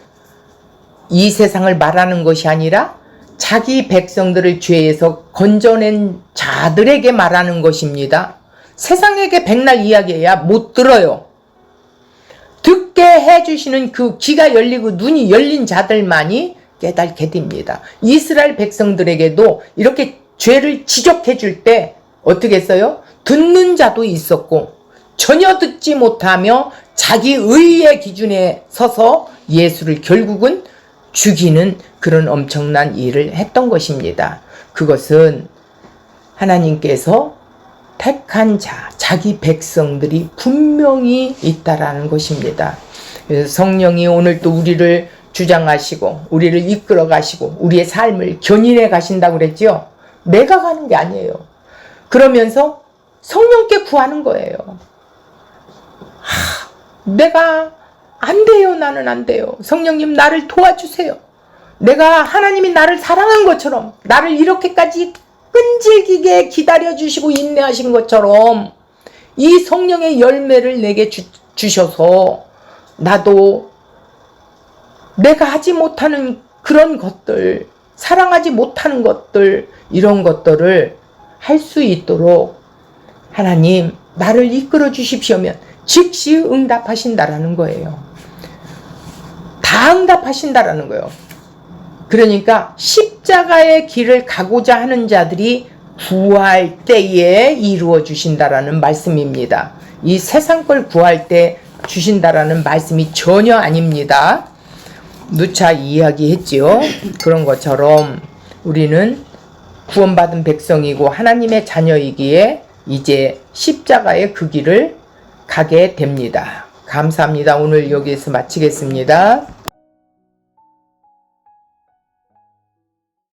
Speaker 1: 이 세상을 말하는 것이 아니라 자기 백성들을 죄에서 건져낸 자들에게 말하는 것입니다. 세상에게 백날 이야기해야 못 들어요. 듣게 해주시는 그 귀가 열리고 눈이 열린 자들만이 깨닫게 됩니다. 이스라엘 백성들에게도 이렇게 죄를 지적해 줄 때 어떻게 했어요? 듣는 자도 있었고 전혀 듣지 못하며 자기 의의 기준에 서서 예수를 결국은 죽이는 그런 엄청난 일을 했던 것입니다. 그것은 하나님께서 택한 자, 자기 백성들이 분명히 있다라는 것입니다. 그래서 성령이 오늘 또 우리를 주장하시고 우리를 이끌어 가시고 우리의 삶을 견인해 가신다고 그랬죠. 내가 가는 게 아니에요. 그러면서 성령께 구하는 거예요. 내가 안 돼요. 나는 안 돼요. 성령님 나를 도와주세요. 내가 하나님이 나를 사랑한 것처럼 나를 이렇게까지 끈질기게 기다려주시고 인내하신 것처럼 이 성령의 열매를 내게 주셔서 나도 내가 하지 못하는 그런 것들, 사랑하지 못하는 것들, 이런 것들을 할 수 있도록 하나님 나를 이끌어 주십시오면 즉시 응답하신다라는 거예요. 다 응답하신다라는 거예요. 그러니까 십자가의 길을 가고자 하는 자들이 구할 때에 이루어 주신다라는 말씀입니다. 이 세상 걸 구할 때 주신다라는 말씀이 전혀 아닙니다. 누차 이야기했지요. 그런 것처럼 우리는 구원받은 백성이고 하나님의 자녀이기에 이제 십자가의 그 길을 가게 됩니다. 감사합니다. 오늘 여기에서 마치겠습니다.